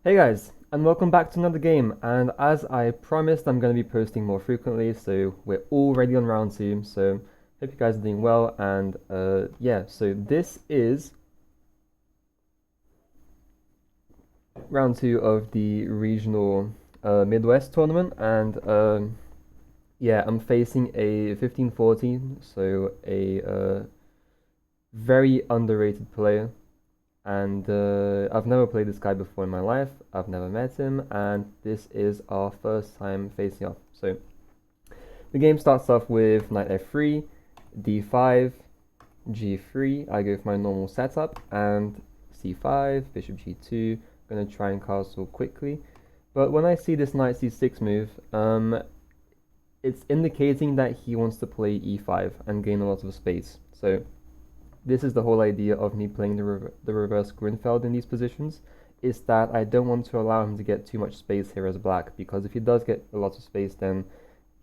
Hey guys, and welcome back to another game. And as I promised, I'm going to be posting more frequently, so we're already on round two. So hope you guys are doing well. And yeah, so this is round two of the regional Midwest tournament, and yeah, I'm facing a 15-14, so a very underrated player. And I've never played this guy before in my life. I've never met him, and this is our first time facing off. So the game starts off with knight f3, d5, g3. I go for my normal setup, and c5, bishop g2. I'm gonna try and castle quickly. But when I see this knight c6 move, it's indicating that he wants to play e5 and gain a lot of space. So this is the whole idea of me playing the reverse Grunfeld in these positions, is that I don't want to allow him to get too much space here as black, because if he does get a lot of space, then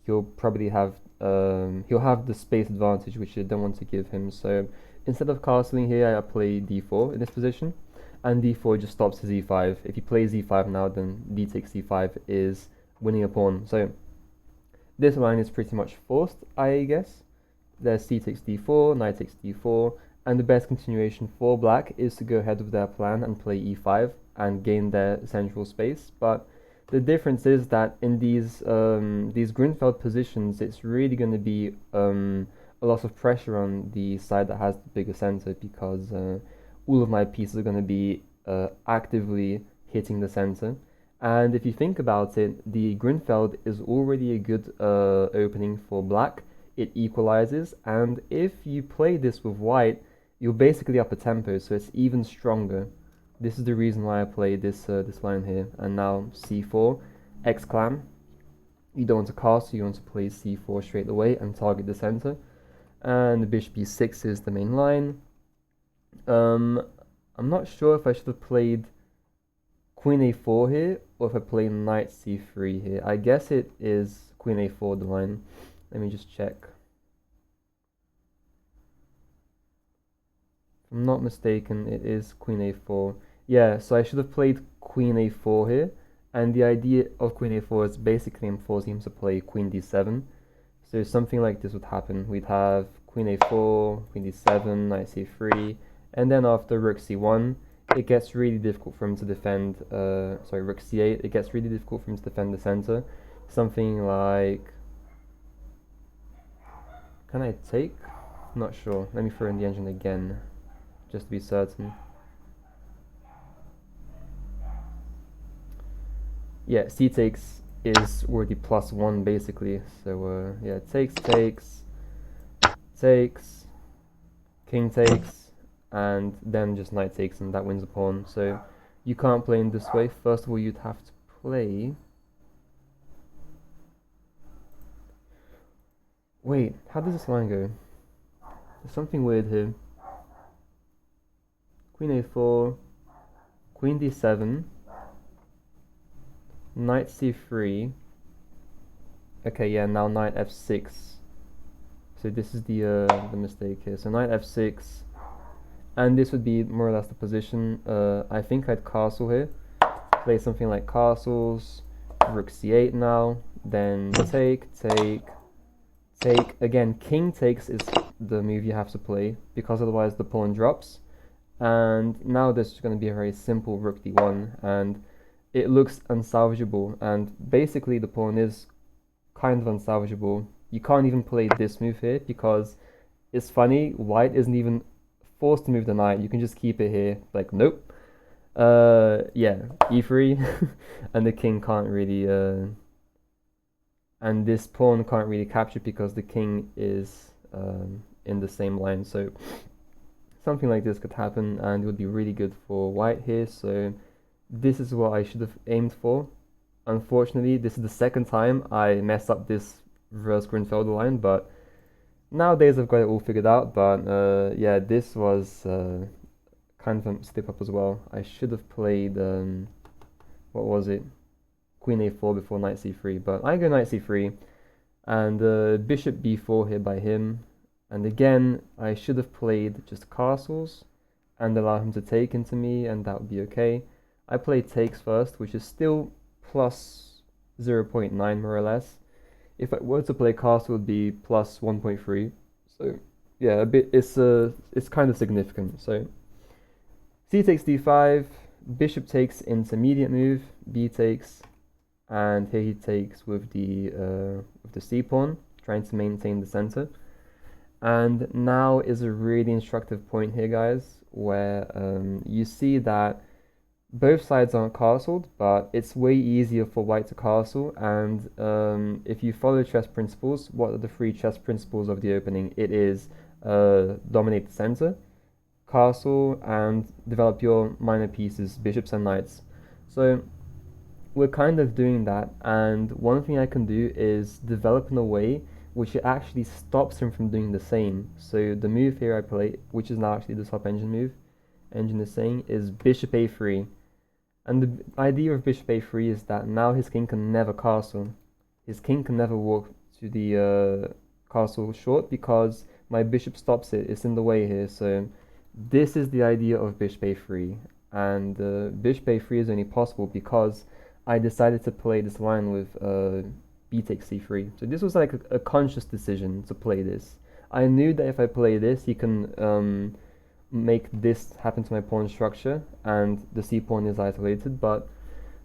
he'll probably have he'll have the space advantage, which I don't want to give him. So instead of castling here, I play d4 in this position, and d4 just stops his e5. If he plays e5 now, then d takes c5 is winning a pawn. So this line is pretty much forced, I guess. There's c takes d4, knight takes d4, and the best continuation for black is to go ahead with their plan and play e5 and gain their central space. But the difference is that in these Grunfeld positions, it's really going to be a lot of pressure on the side that has the bigger center, because all of my pieces are going to be actively hitting the center. And if you think about it, the Grunfeld is already a good opening for black. It equalizes, and if you play this with white, you're basically up a tempo, so it's even stronger. This is the reason why I played this line here. And now c4, exclam. You don't want to castle, you want to play c4 straight away and target the center. And the bishop e6 is the main line. I'm not sure if I should have played queen a4 here, or if I play knight c3 here. I guess it is queen a4 the line. Let me just check. If I'm not mistaken, it is queen a4. Yeah, so I should have played queen a4 here. And the idea of queen a4 is basically I'm forcing him to play queen d7. So something like this would happen. We'd have queen a4, queen d7, knight c3, and then after rook c1, it gets really difficult for him to defend, sorry, rook c8, it gets really difficult for him to defend the center. Something like, can I take? Not sure. Let me throw in the engine again, just to be certain. Yeah, c takes is already +1 basically. So yeah, takes, king takes, and then just knight takes, and that wins the pawn. So you can't play in this way. First of all, you'd have to play. Wait, how does this line go? There's something weird here. Queen a4, queen d7, knight c3. Okay, yeah, now knight f6. So this is the mistake here. So knight f6, and this would be more or less the position. I think I'd castle here, play something like castles, rook c8 now, then take, take. Again, king takes is the move you have to play, because otherwise the pawn drops. And now this is going to be a very simple rook d1, and it looks unsalvageable. And basically the pawn is kind of unsalvageable. You can't even play this move here, because it's funny, white isn't even forced to move the knight. You can just keep it here. Like, nope. Yeah, e3, and the king can't really, and this pawn can't really capture because the king is in the same line. So something like this could happen, and it would be really good for white here. So this is what I should have aimed for. Unfortunately, this is the second time I mess up this reverse Grunfeld line, but nowadays I've got it all figured out. But yeah, this was kind of a slip up as well. I should have played, what was it? Queen a4 before knight c3, but I go knight c3, and bishop b4 here by him. And again, I should have played just castles and allow him to take into me, and that would be okay. I play takes first, which is still plus 0.9 more or less. If I were to play castle, it would be plus 1.3. So yeah, a bit. It's kind of significant. So c takes d5, bishop takes intermediate move, b takes, and here he takes with the c pawn, trying to maintain the center. And now is a really instructive point here, guys, where you see that both sides aren't castled, but it's way easier for white to castle. And if you follow chess principles, what are the three chess principles of the opening? It is dominate the center, castle, and develop your minor pieces, bishops and knights. So we're kind of doing that, and one thing I can do is develop in a way which it actually stops him from doing the same. So the move here I play, which is now actually the top engine move, engine is saying, is bishop a3. And the idea of bishop a3 is that now his king can never castle. His king can never walk to the castle short because my bishop stops it. It's in the way here. So this is the idea of bishop a3. And bishop a3 is only possible because I decided to play this line with b takes c3. So this was like a conscious decision to play this. I knew that if I play this, he can make this happen to my pawn structure, and the c pawn is isolated, but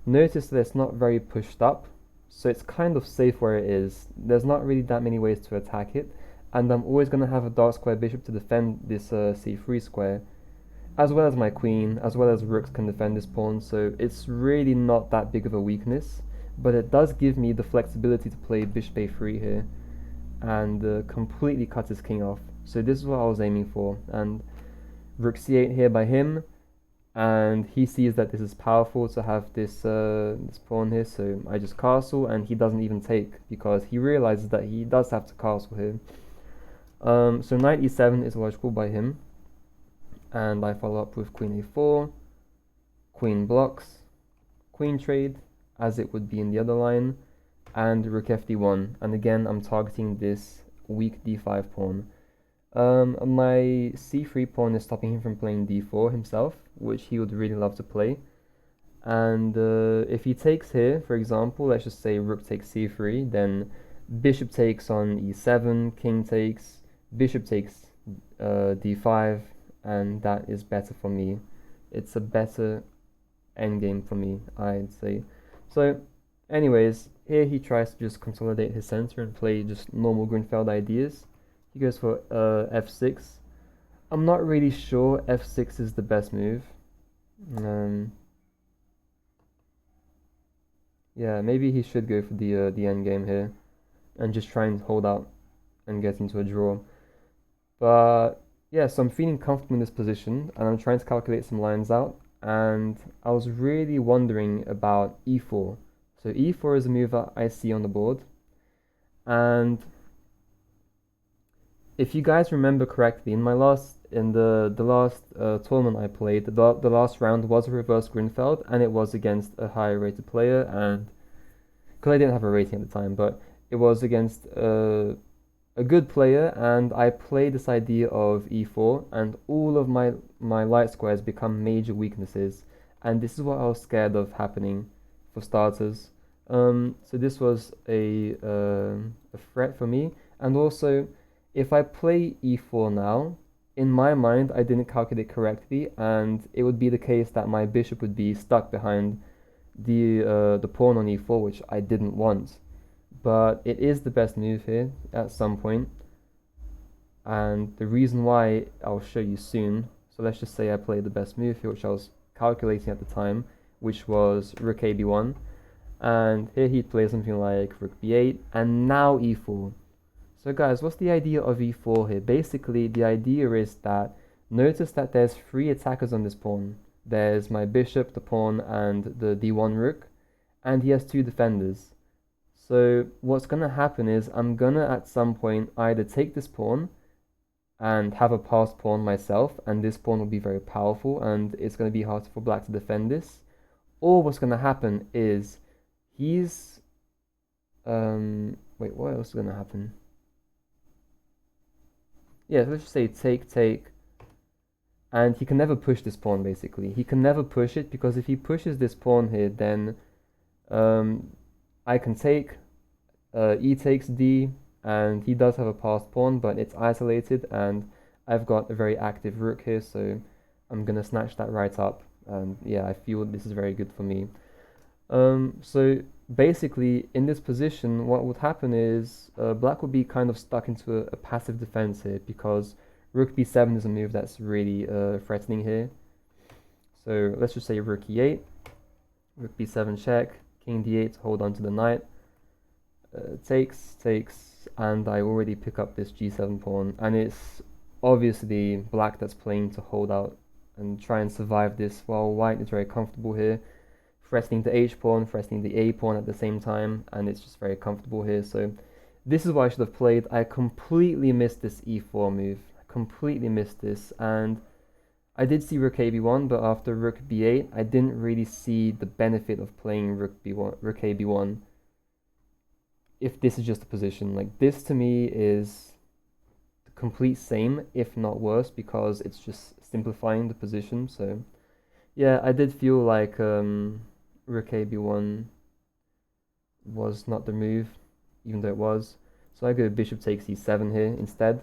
notice that it's not very pushed up, so it's kind of safe where it is. There's not really that many ways to attack it, and I'm always going to have a dark square bishop to defend this c3 square, as well as my queen, as well as rooks can defend this pawn, so it's really not that big of a weakness, but it does give me the flexibility to play bishop a3 here, and completely cut his king off. So this is what I was aiming for, and rook c8 here by him, and he sees that this is powerful to have this this pawn here, so I just castle, and he doesn't even take because he realizes that he does have to castle here. So knight e7 is logical by him, and I follow up with queen a4, queen blocks, queen trade, as it would be in the other line, and rook fd1, and again I'm targeting this weak d5 pawn. My c3 pawn is stopping him from playing d4 himself, which he would really love to play. And if he takes here, for example, let's just say rook takes c3, then bishop takes on e7, king takes, bishop takes d5, and that is better for me. It's a better endgame for me, I'd say. So, anyways, here he tries to just consolidate his center and play just normal Grunfeld ideas. He goes for f6. I'm not really sure f6 is the best move. Yeah, maybe he should go for the end game here and just try and hold out and get into a draw. But yeah, so I'm feeling comfortable in this position, and I'm trying to calculate some lines out, and I was really wondering about e4. So e4 is a move that I see on the board, and if you guys remember correctly, in the last tournament I played, the last round was a reverse Grunfeld, and it was against a higher rated player, and because I didn't have a rating at the time, but it was against a good player, and I played this idea of e4, and all of my light squares become major weaknesses, and this is what I was scared of happening for starters. So this was a threat for me, and also, if I play e4 now, in my mind, I didn't calculate correctly, and it would be the case that my bishop would be stuck behind the pawn on e4, which I didn't want. But it is the best move here at some point, and the reason why I'll show you soon. So let's just say I played the best move here, which I was calculating at the time, which was rook a b1, and here he'd play something like rook b8, and now e4. So guys, what's the idea of e4 here? Basically, the idea is that, notice that there's three attackers on this pawn. There's my bishop, the pawn, and the d1 rook, and he has two defenders. So what's going to happen is I'm going to at some point either take this pawn and have a passed pawn myself, and this pawn will be very powerful, and it's going to be hard for black to defend this. Or what's going to happen is he's... wait, what else is going to happen? Yeah, let's just say take, And he can never push this pawn, basically. He can never push it, because if he pushes this pawn here, then I can take, e takes d, and he does have a passed pawn, but it's isolated, and I've got a very active rook here, so I'm gonna snatch that right up. And yeah, I feel this is very good for me. So basically, in this position, what would happen is black would be kind of stuck into a passive defense here, because rook b7 is a move that's really threatening here. So let's just say rook e8, rook b7 check, king d8 to hold on to the knight, takes, and I already pick up this g7 pawn, and it's obviously black that's playing to hold out and try and survive this, while white is very comfortable here, threatening the h pawn, threatening the a pawn at the same time, and it's just very comfortable here. So this is what I should have played. I completely missed this e4 move. I completely missed this, and I did see rook a b1, but after rook b8, I didn't really see the benefit of playing rook b1, rook a b1. If this is just a position, like this to me is the complete same, if not worse, because it's just simplifying the position. So yeah, I did feel like rook a b1 was not the move, even though it was. So I go bishop takes e7 here instead.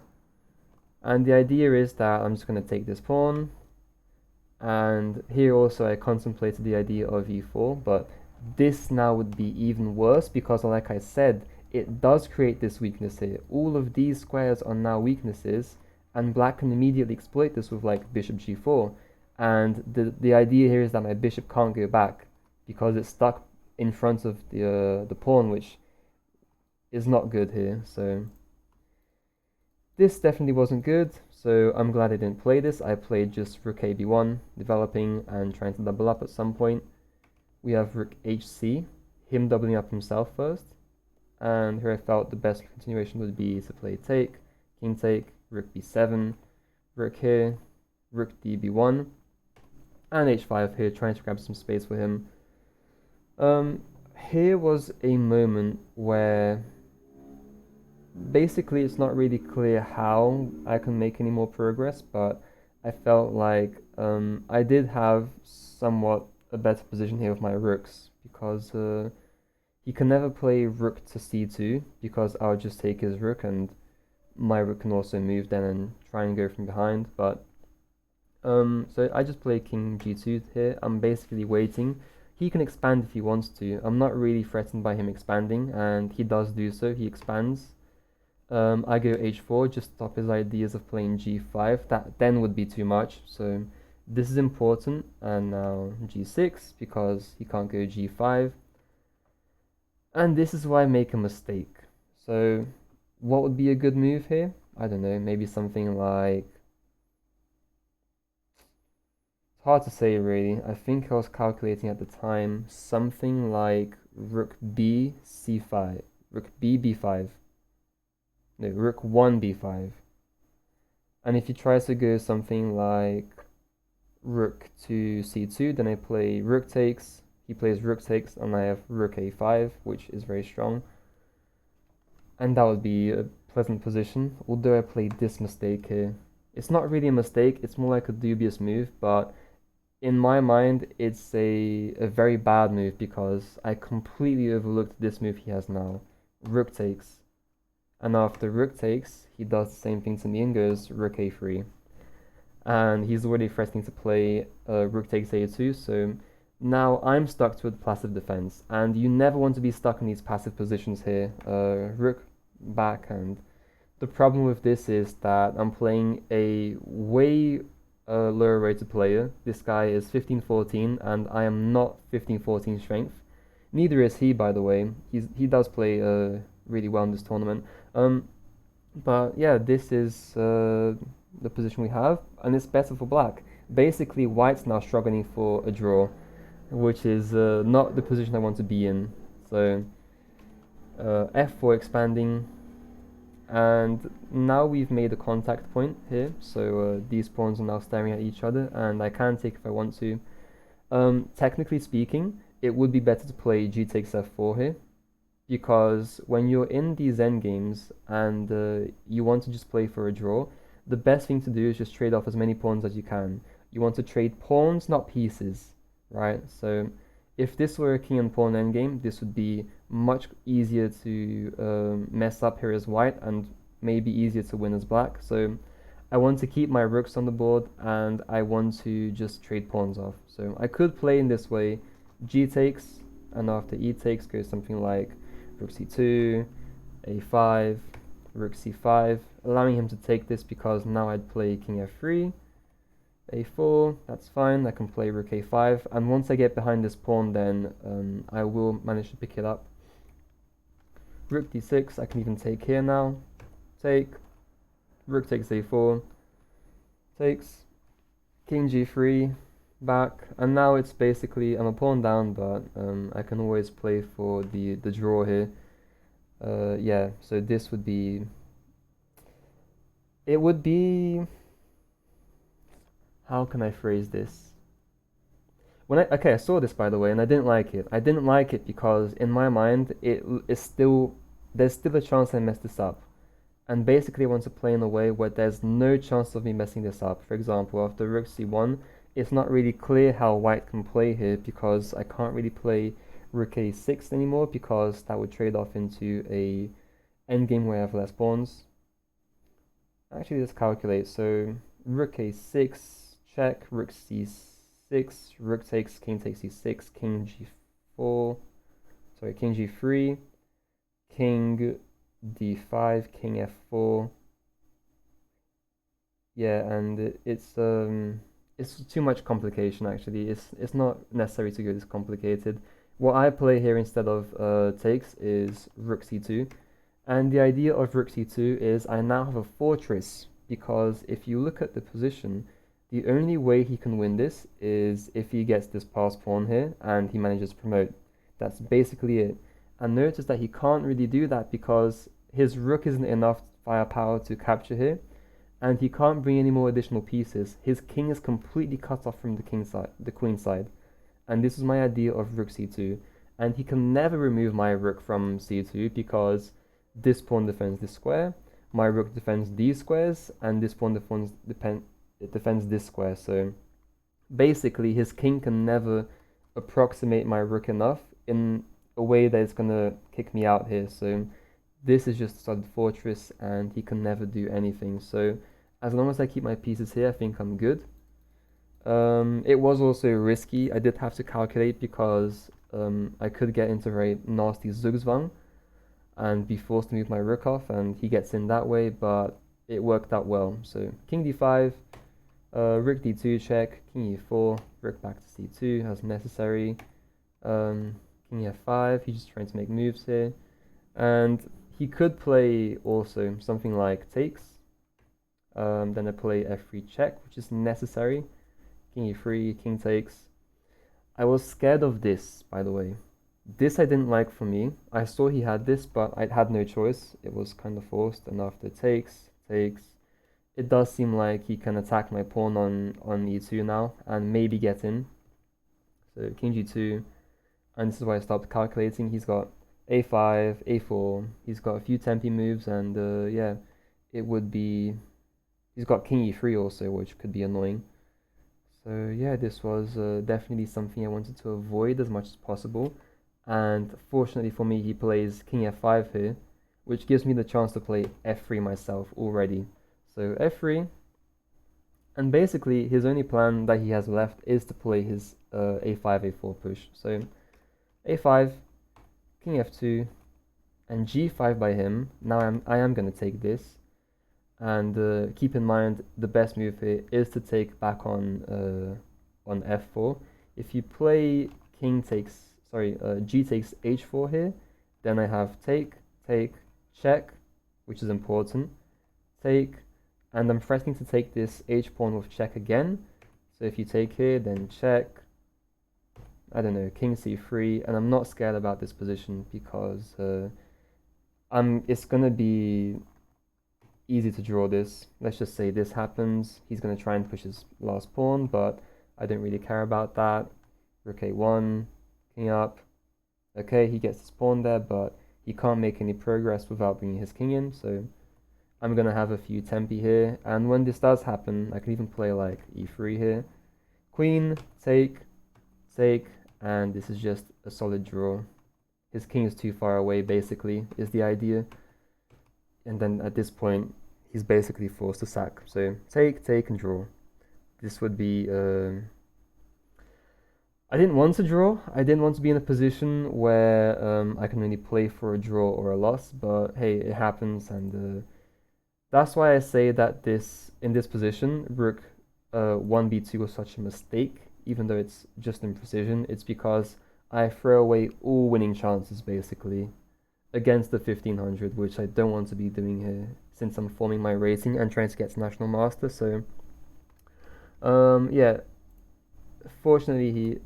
And the idea is that I'm just going to take this pawn. And here also I contemplated the idea of e4, but this now would be even worse, because like I said, it does create this weakness here. All of these squares are now weaknesses, and black can immediately exploit this with like bishop g4. And the idea here is that my bishop can't go back, because it's stuck in front of the pawn, which is not good here. So this definitely wasn't good. So I'm glad I didn't play this. I played just rook a b1, developing and trying to double up at some point. We have rook hc, him doubling up himself first. And here I felt the best continuation would be to play take, king take, rook b7, rook here, rook db1, and h5 here, trying to grab some space for him. Here was a moment where basically it's not really clear how I can make any more progress, but I felt like I did have somewhat a better position here with my rooks, because he can never play rook to c2, because I'll just take his rook, and my rook can also move then and try and go from behind. But so I just play king g2 here. I'm basically waiting. He can expand if he wants to. I'm not really threatened by him expanding, and he does do so. He expands. I go h4, just stop his ideas of playing g5. That then would be too much. So this is important. And now g6, because he can't go g5. And this is why I make a mistake. So what would be a good move here? I don't know, maybe something like... It's hard to say really. I think I was calculating at the time something like rook b c5, rook b b5. No, rook 1 b5. And if he tries to go something like rook to c2, then I play rook takes. He plays rook takes, and I have rook a5, which is very strong. And that would be a pleasant position, although I played this mistake here. It's not really a mistake, it's more like a dubious move, but in my mind, it's a very bad move, because I completely overlooked this move he has now. Rook takes. And after rook takes, he does the same thing to me and goes rook a3. And he's already threatening to play rook takes a2, so now I'm stuck to a passive defense. And you never want to be stuck in these passive positions here. Rook back, and the problem with this is that I'm playing a way lower rated player. This guy is 15-14, and I am not 15-14 strength. Neither is he, by the way. He does play really well in this tournament. But yeah, this is the position we have, and it's better for black. Basically, white's now struggling for a draw, which is not the position I want to be in. So f4 expanding, and now we've made a contact point here. So these pawns are now staring at each other, and I can take if I want to. Technically speaking, it would be better to play g takes f4 here, because when you're in these endgames and you want to just play for a draw, the best thing to do is just trade off as many pawns as you can. You want to trade pawns, not pieces, right? So if this were a king and pawn endgame, this would be much easier to mess up here as white and maybe easier to win as black. So I want to keep my rooks on the board and I want to just trade pawns off. So I could play in this way, g takes, and after e takes goes something like rook c2, a5, rook c5, allowing him to take this because now I'd play king f3, a4, that's fine, I can play rook a5, and once I get behind this pawn then I will manage to pick it up. Rook d6, I can even take here now, take, rook takes a4, takes, king g3, back, and now it's basically, I'm a pawn down, but I can always play for the draw here. Yeah, so this would be, it would be, how can I phrase this? Okay, I saw this by the way, and I didn't like it. I didn't like it because in my mind, there's still a chance I mess this up. And basically I want to play in a way where there's no chance of me messing this up. For example, after rook c1, it's not really clear how white can play here because I can't really play rook a6 anymore because that would trade off into a endgame where I have less pawns. Actually, let's calculate. So rook a6, check, rook c6, rook takes c6, king g4, sorry, king g3, king d5, king f4. Yeah, and it's too much complication actually. It's not necessary to go this complicated. What I play here instead of takes is rook c2. And the idea of rook c2 is I now have a fortress because if you look at the position, the only way he can win this is if he gets this passed pawn here and he manages to promote. That's basically it. And notice that he can't really do that because his rook isn't enough firepower to capture here, and he can't bring any more additional pieces. His king is completely cut off from the king side, the queen side. And this is my idea of rook c2. And he can never remove my rook from c2 because this pawn defends this square, my rook defends these squares, and this pawn defends this square. So basically his king can never approximate my rook enough in a way that is gonna kick me out here. So this is just a solid fortress and he can never do anything. So as long as I keep my pieces here, I think I'm good. It was also risky. I did have to calculate because I could get into very nasty zugzwang and be forced to move my rook off, and he gets in that way, but it worked out well. So king d5, rook d2 check, king e4, rook back to c2 as necessary, king f5, he's just trying to make moves here, and he could play also something like takes, then I play f3 check, which is necessary, king e3, king takes. I was scared of this, by the way. This I didn't like for me. I saw he had this, but I had no choice. It was kind of forced, and after takes, it does seem like he can attack my pawn on e2 now, and maybe get in. So king g2, and this is why I stopped calculating. He's got a5, a4, he's got a few tempy moves, and yeah, it would be... He's got king e3 also, which could be annoying. So yeah, this was definitely something I wanted to avoid as much as possible. And fortunately for me, he plays king f5 here, which gives me the chance to play f3 myself already. So f3, and basically his only plan that he has left is to play his a5, a4 push. So a5, king f2, and g5 by him. Now I am going to take this. And keep in mind, the best move here is to take back on f4. If you play king takes, g takes h4 here, then I have take, check, which is important, take, and I'm threatening to take this h pawn with check again. So if you take here, then check, I don't know, king c3, and I'm not scared about this position because it's gonna be easy to draw this. Let's just say this happens. He's going to try and push his last pawn, but I don't really care about that. Rook a1, king up. Okay, he gets his pawn there, but he can't make any progress without bringing his king in. So I'm gonna have a few tempi here, and when this does happen, I can even play like e3 here. Queen, take, take, and this is just a solid draw. His king is too far away, basically, is the idea. And then at this point, he's basically forced to sack. So take, take, and draw. This would be... I didn't want to draw. I didn't want to be in a position where I can only play for a draw or a loss. But hey, it happens, and that's why I say that in this position, rook 1b2 was such a mistake, even though it's just in precision. It's because I throw away all winning chances, basically, against the 1500, which I don't want to be doing here, since I'm forming my rating and trying to get to National Master. So, yeah, fortunately he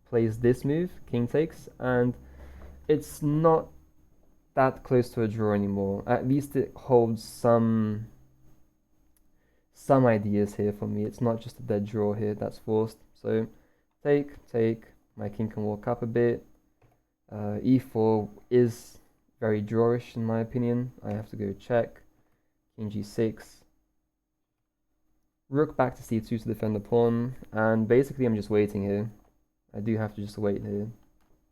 plays this move, king takes, and it's not that close to a draw anymore. At least it holds some ideas here for me. It's not just a dead draw here that's forced. So take, take, my king can walk up a bit. E4 is very drawish in my opinion. I have to go check. King g6. Rook back to c2 to defend the pawn. And basically I'm just waiting here. I do have to just wait here.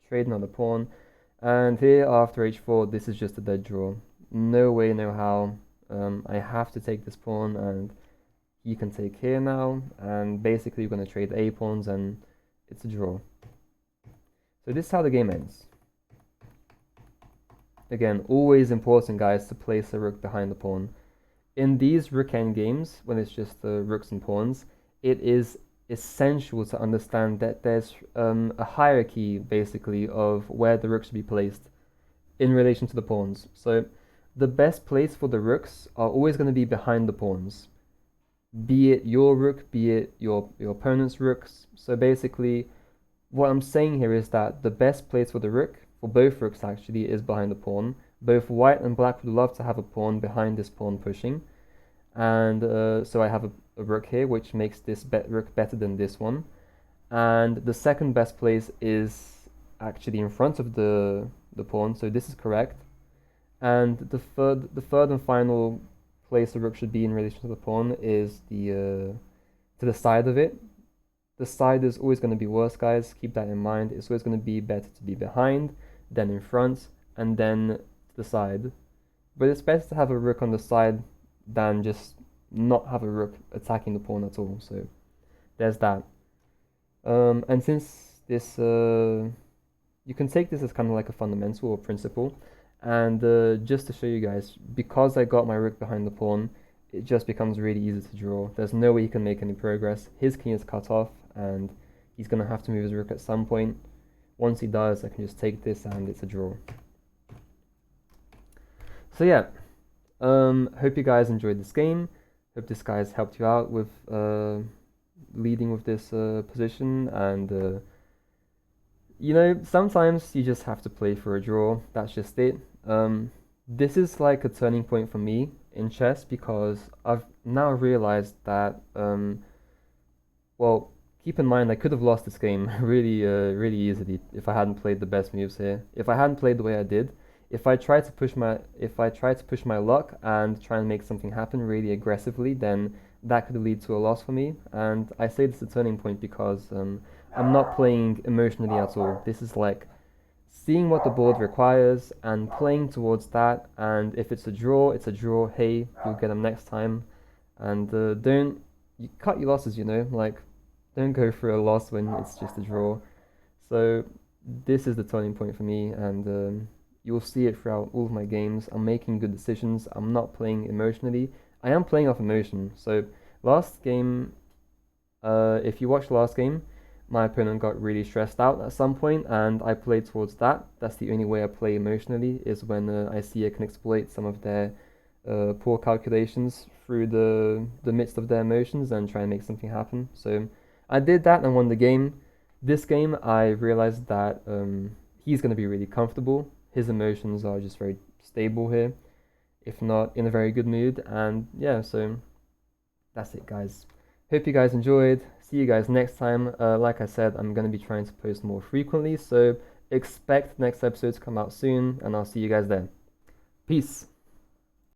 Trade another pawn. And here after h4, this is just a dead draw. No way, no how. I have to take this pawn, and he can take here now. And basically we're going to trade a pawns, and it's a draw. So this is how the game ends. Again, always important, guys, to place a rook behind the pawn. In these rook endgames, when it's just rooks and pawns, it is essential to understand that there's a hierarchy, basically, of where the rook should be placed in relation to the pawns. So the best place for the rooks are always going to be behind the pawns, be it your rook, be it your opponent's rooks. So basically, what I'm saying here is that the best place for the rook, for both rooks actually, is behind the pawn. Both white and black would love to have a pawn behind this pawn pushing. And so I have a rook here, which makes this rook better than this one. And the second best place is actually in front of the pawn, so this is correct. And the third and final place the rook should be in relation to the pawn is to the side of it. The side is always going to be worse, guys. Keep that in mind. It's always going to be better to be behind, then in front, and then to the side. But it's better to have a rook on the side than just not have a rook attacking the pawn at all. So there's that. And since this, you can take this as kind of like a fundamental or principle. And just to show you guys, because I got my rook behind the pawn, it just becomes really easy to draw. There's no way he can make any progress. His king is cut off, and he's going to have to move his rook at some point. Once he does, I can just take this, and it's a draw. So yeah, hope you guys enjoyed this game. Hope this guys helped you out with leading with this position. And you know, sometimes you just have to play for a draw. That's just it. This is like a turning point for me in chess, because I've now realized that, well, keep in mind I could have lost this game really easily if I hadn't played the best moves here. If I hadn't played the way I did, if I tried to push my luck and try and make something happen really aggressively, then that could lead to a loss for me. And I say this is a turning point because I'm not playing emotionally at all. This is like seeing what the board requires and playing towards that. And if it's a draw, it's a draw. Hey, you'll get them next time. And don't you cut your losses, you know, like don't go for a loss when it's just a draw. So this is the turning point for me, and you'll see it throughout all of my games. I'm making good decisions. I'm not playing emotionally. I am playing off emotion. So last game, if you watched the last game, my opponent got really stressed out at some point, and I played towards that. That's the only way I play emotionally, is when I see I can exploit some of their poor calculations through the midst of their emotions and try and make something happen. So I did that and won the game. This game, I realized that he's going to be really comfortable. His emotions are just very stable here, if not in a very good mood. And yeah, so that's it, guys. Hope you guys enjoyed. See you guys next time. Like I said, I'm going to be trying to post more frequently, so expect next episode to come out soon, and I'll see you guys then. Peace.